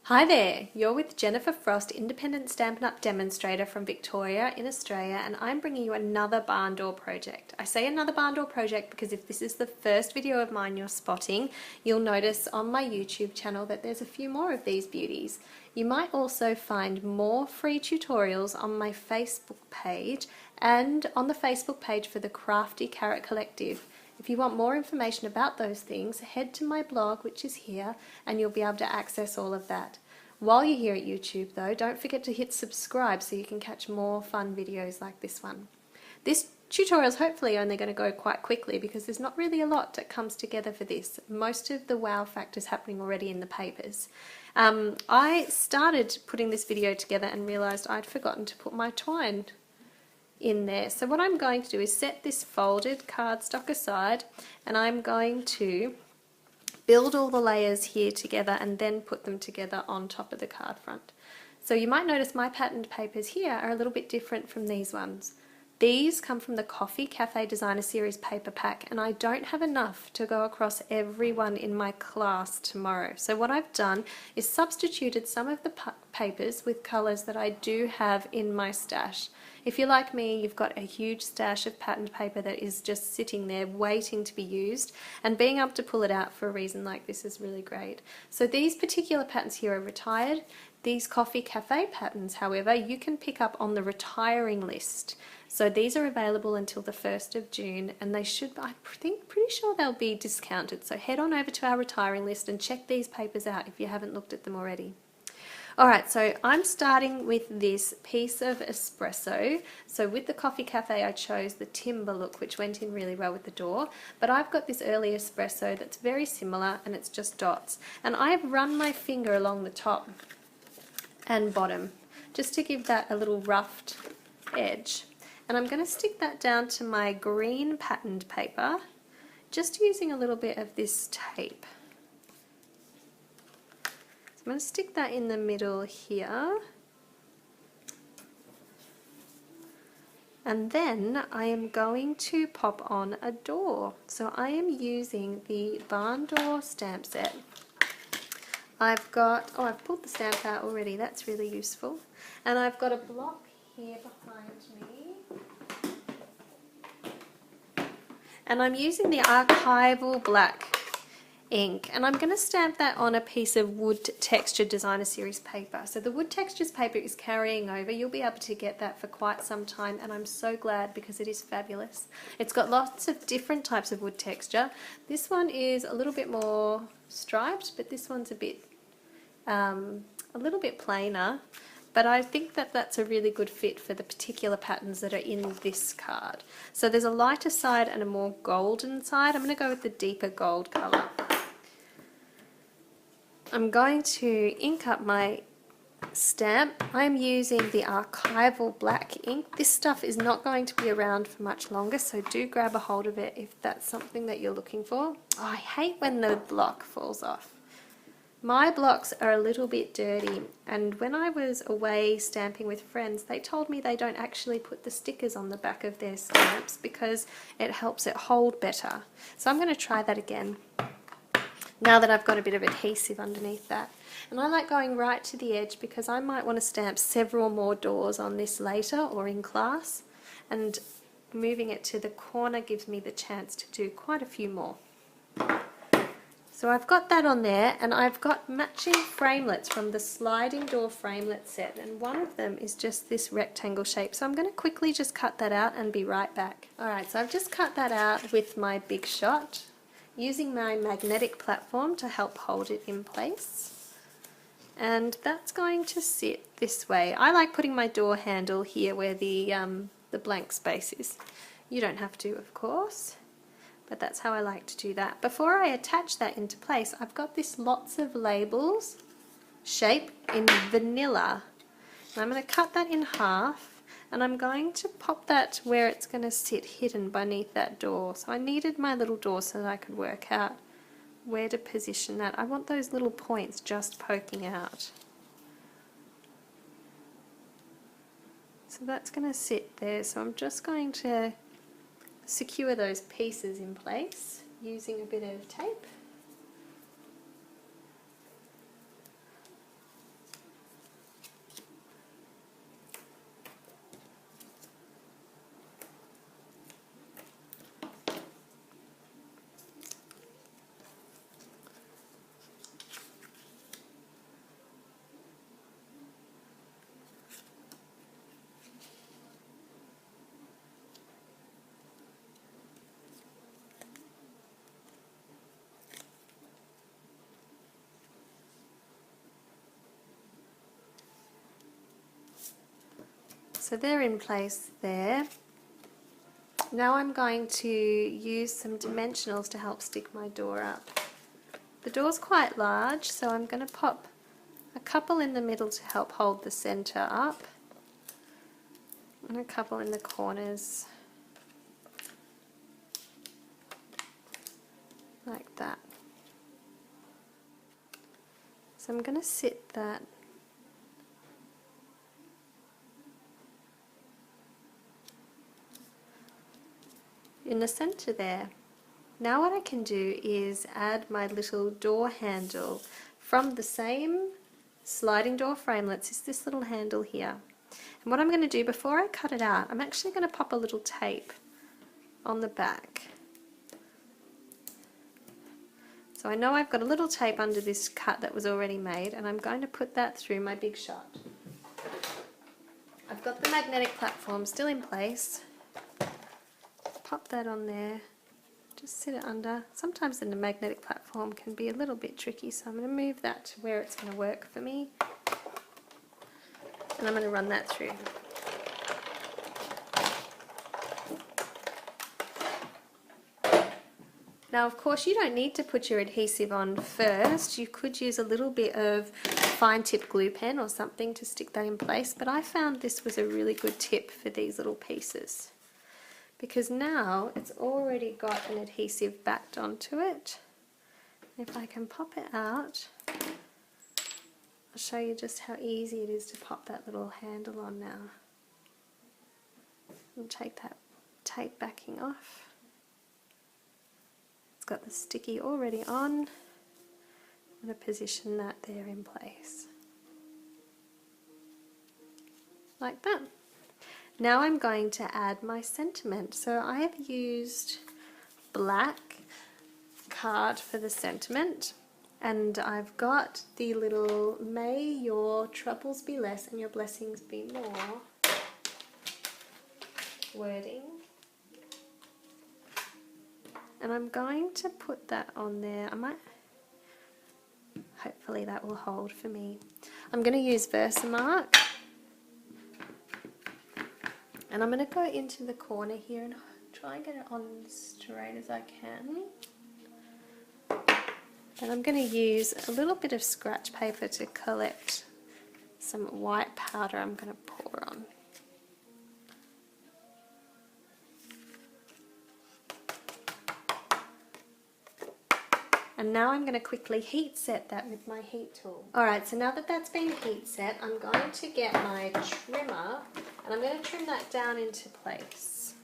Hi there, you're with Jennifer Frost, independent Stampin' Up! Demonstrator from Victoria in Australia, and I'm bringing you another barn door project. I say another barn door project because if this is the first video of mine you're spotting, you'll notice on my YouTube channel that there's a few more of these beauties. You might also find more free tutorials on my Facebook page and on the Facebook page for the Crafty Carrot Collective. If you want more information about those things, head to my blog, which is here, and you'll be able to access all of that. While you're here at YouTube though, don't forget to hit subscribe so you can catch more fun videos like this one. This tutorial is hopefully only going to go quite quickly because there's not really a lot that comes together for this. Most of the wow factor is happening already in the papers. I started putting this video together and realised I'd forgotten to put my twine in there. So what I'm going to do is set this folded cardstock aside, and I'm going to build all the layers here together and then put them together on top of the card front. So you might notice my patterned papers here are a little bit different from these ones. These come from the Coffee Cafe Designer Series paper pack, and I don't have enough to go across every one in my class tomorrow. So what I've done is substituted some of the papers with colours that I do have in my stash. If you're like me, you've got a huge stash of patterned paper that is just sitting there waiting to be used, and being able to pull it out for a reason like this is really great. So these particular patterns here are retired. These Coffee Cafe patterns, however, you can pick up on the retiring list. So these are available until the 1st of June, and they should, I think, pretty sure they'll be discounted. So head on over to our retiring list and check these papers out if you haven't looked at them already. Alright, so I'm starting with this piece of espresso. So with the Coffee Cafe I chose the timber look, which went in really well with the door, but I've got this early espresso that's very similar and it's just dots. And I've run my finger along the top and bottom just to give that a little roughed edge. And I'm going to stick that down to my green patterned paper, just using a little bit of this tape. I'm going to stick that in the middle here, and then I am going to pop on a door. So I am using the barn door stamp set. I've got, I've pulled the stamp out already, that's really useful, and I've got a block here behind me, and I'm using the archival black ink, and I'm going to stamp that on a piece of wood texture designer series paper. So the wood textures paper is carrying over. You'll be able to get that for quite some time, and I'm so glad because it is fabulous. It's got lots of different types of wood texture. This one is a little bit more striped, but this one's a little bit plainer. But I think that that's a really good fit for the particular patterns that are in this card. So there's a lighter side and a more golden side. I'm going to go with the deeper gold colour. I'm going to ink up my stamp. I'm using the archival black ink. This stuff is not going to be around for much longer, so do grab a hold of it if that's something that you're looking for. Oh, I hate when the block falls off. My blocks are a little bit dirty, and when I was away stamping with friends, they told me they don't actually put the stickers on the back of their stamps because it helps it hold better. So I'm going to try that again now that I've got a bit of adhesive underneath that. And I like going right to the edge because I might want to stamp several more doors on this later or in class, and moving it to the corner gives me the chance to do quite a few more. So I've got that on there, and I've got matching framelits from the sliding door framelit set, and one of them is just this rectangle shape. So I'm going to quickly just cut that out and be right back. Alright, so I've just cut that out with my Big Shot, using my magnetic platform to help hold it in place. And that's going to sit this way. I like putting my door handle here where the blank space is. You don't have to, of course, but that's how I like to do that. Before I attach that into place, I've got this lots of labels shape in vanilla. And I'm going to cut that in half, and I'm going to pop that where it's going to sit hidden beneath that door. So I needed my little door so that I could work out where to position that. I want those little points just poking out. So that's going to sit there. So I'm just going to secure those pieces in place using a bit of tape. So they're in place there. Now I'm going to use some dimensionals to help stick my door up. The door's quite large, so I'm going to pop a couple in the middle to help hold the center up, and a couple in the corners, like that. So I'm going to sit that in the center there. Now what I can do is add my little door handle from the same sliding door framelets. Is this little handle here. And what I'm going to do before I cut it out, I'm actually going to pop a little tape on the back. So I know I've got a little tape under this cut that was already made, and I'm going to put that through my big shot. I've got the magnetic platform still in place. Pop that on there. Just sit it under. Sometimes the magnetic platform can be a little bit tricky, so I'm going to move that to where it's going to work for me. And I'm going to run that through. Now of course you don't need to put your adhesive on first. You could use a little bit of fine tip glue pen or something to stick that in place, but I found this was a really good tip for these little pieces, because now it's already got an adhesive backed onto it. If I can pop it out, I'll show you just how easy it is to pop that little handle on now. And take that tape backing off. It's got the sticky already on. I'm going to position that there in place. Like that. Now I'm going to add my sentiment. So I have used black card for the sentiment, and I've got the little "May your troubles be less and your blessings be more" wording, and I'm going to put that on there. Hopefully that will hold for me. I'm going to use Versamark. And I'm going to go into the corner here and try and get it on as straight as I can. And I'm going to use a little bit of scratch paper to collect some white powder I'm going to pour on. And now I'm going to quickly heat set that with my heat tool. Alright, so now that that's been heat set, I'm going to get my trimmer and I'm going to trim that down into place.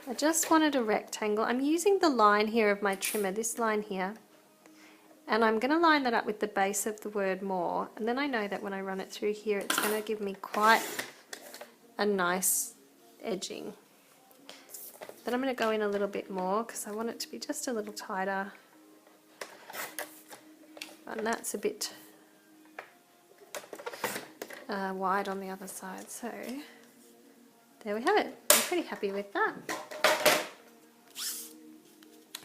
I just wanted a rectangle. I'm using the line here of my trimmer, this line here, and I'm going to line that up with the base of the word "more," and then I know that when I run it through here it's going to give me quite a nice edging. Then I'm going to go in a little bit more because I want it to be just a little tighter, and that's a bit wide on the other side. So there we have it. I'm pretty happy with that.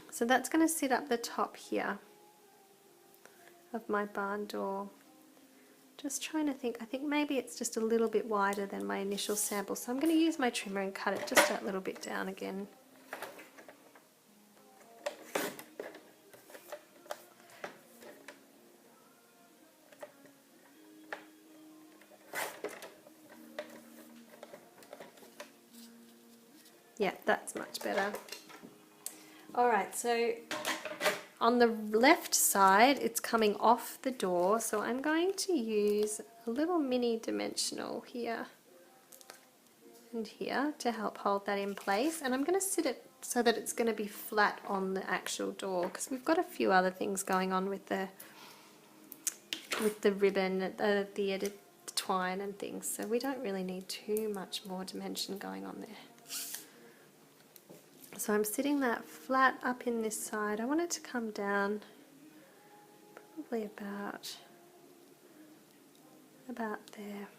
So that's going to sit up the top here of my barn door. Just trying to think, I think maybe it's just a little bit wider than my initial sample, so I'm going to use my trimmer and cut it just that little bit down again. Yeah, that's much better. Alright, so on the left side it's coming off the door, so I'm going to use a little mini dimensional here and here to help hold that in place, and I'm going to sit it so that it's going to be flat on the actual door, because we've got a few other things going on with the ribbon, the twine and things, so we don't really need too much more dimension going on there. So I'm sitting that flat up in this side. I want it to come down probably about there.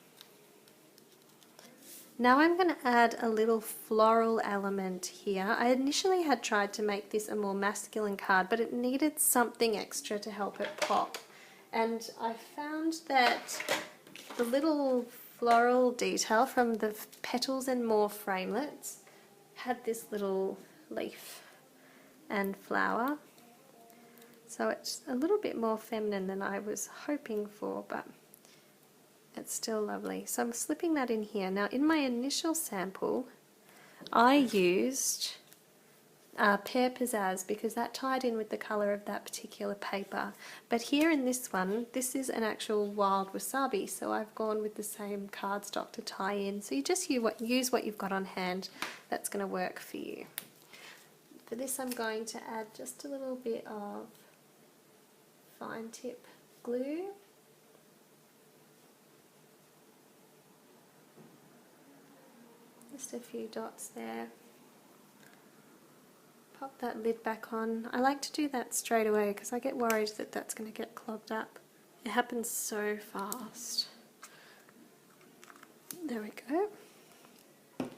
Now I'm going to add a little floral element here. I initially had tried to make this a more masculine card, but it needed something extra to help it pop. And I found that the little floral detail from the Petals and More framelits had this little leaf and flower. So it's a little bit more feminine than I was hoping for, but it's still lovely. So I'm slipping that in here. Now in my initial sample, I used Pear Pizzazz because that tied in with the colour of that particular paper. But here in this one, this is an actual wild wasabi, so I've gone with the same cardstock to tie in. So you just use what you've got on hand that's going to work for you. For this I'm going to add just a little bit of fine tip glue. Just a few dots there. Pop that lid back on. I like to do that straight away because I get worried that that's going to get clogged up. It happens so fast. There we go.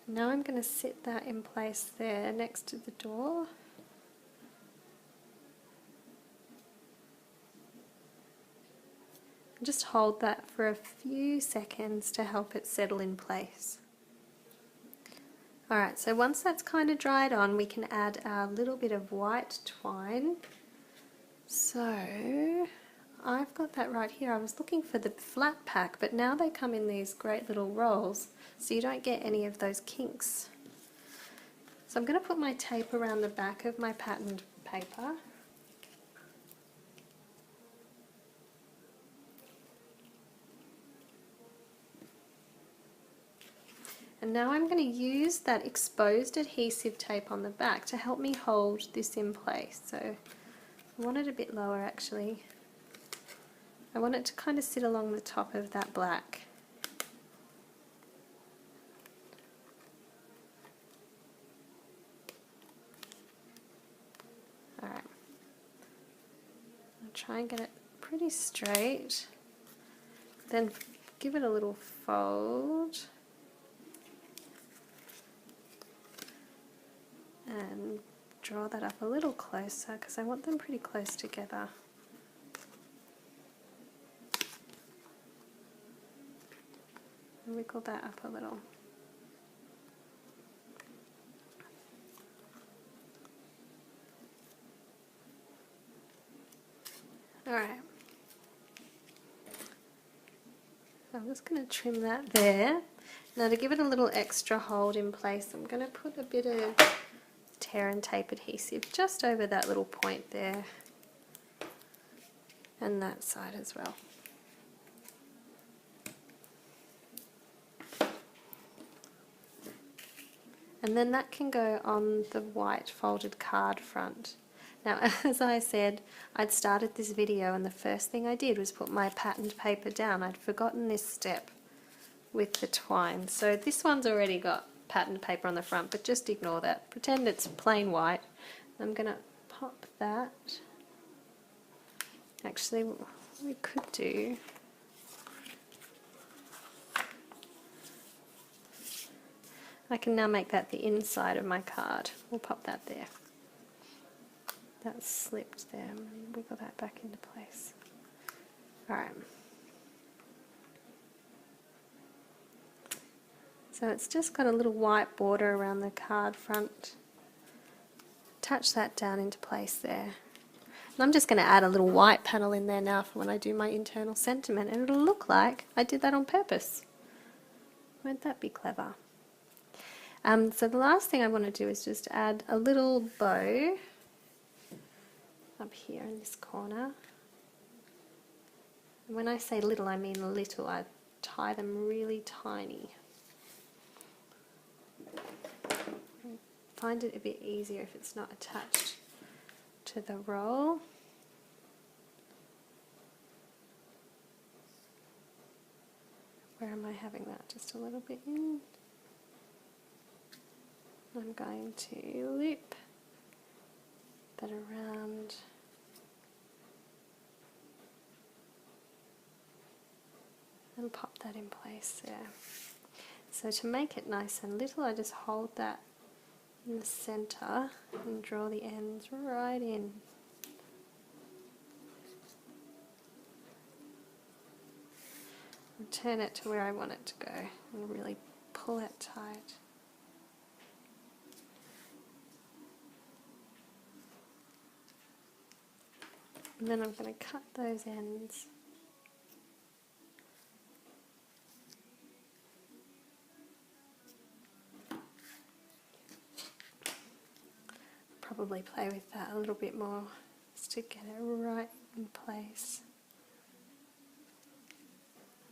Now I'm going to sit that in place there next to the door. Just hold that for a few seconds to help it settle in place. Alright, so once that's kind of dried on, we can add our little bit of white twine. So I've got that right here. I was looking for the flat pack, but now they come in these great little rolls, so you don't get any of those kinks. So I'm going to put my tape around the back of my patterned paper. And now I'm going to use that exposed adhesive tape on the back to help me hold this in place. So I want it a bit lower actually. I want it to kind of sit along the top of that black. Alright. I'll try and get it pretty straight. Then give it a little fold. And draw that up a little closer because I want them pretty close together. And wiggle that up a little. Alright. So I'm just going to trim that there. Now to give it a little extra hold in place, I'm going to put a bit of tear and tape adhesive just over that little point there, and that side as well. And then that can go on the white folded card front. Now as I said, I'd started this video and the first thing I did was put my patterned paper down. I'd forgotten this step with the twine. So this one's already got patterned paper on the front, but just ignore that. Pretend it's plain white. I'm going to pop that. Actually, what we could do, I can now make that the inside of my card. We'll pop that there. That's slipped there. I'm going to wiggle that back into place. Alright. So it's just got a little white border around the card front. Attach that down into place there. And I'm just going to add a little white panel in there now for when I do my internal sentiment, and it'll look like I did that on purpose. Won't that be clever? So the last thing I want to do is just add a little bow up here in this corner. And when I say little, I mean little. I tie them really tiny. Find it a bit easier if it's not attached to the roll. Where am I having that? Just a little bit in. I'm going to loop that around. And pop that in place there. So to make it nice and little, I just hold that in the center and draw the ends right in. turn it to where I want it to go and really pull it tight. And then I'm going to cut those ends. Probably play with that a little bit more just to get it right in place.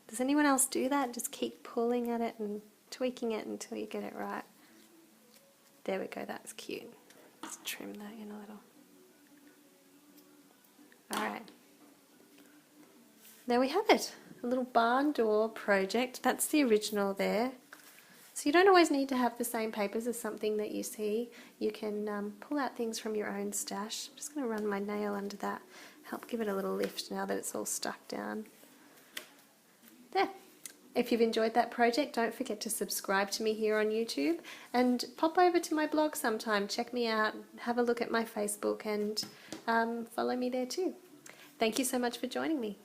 Does anyone else do that? Just keep pulling at it and tweaking it until you get it right. There we go, that's cute. Let's trim that in a little. Alright. There we have it. A little barn door project. That's the original there. So you don't always need to have the same papers as something that you see. You can pull out things from your own stash. I'm just going to run my nail under that. Help give it a little lift now that it's all stuck down. There. If you've enjoyed that project, don't forget to subscribe to me here on YouTube and pop over to my blog sometime. Check me out, have a look at my Facebook and follow me there too. Thank you so much for joining me.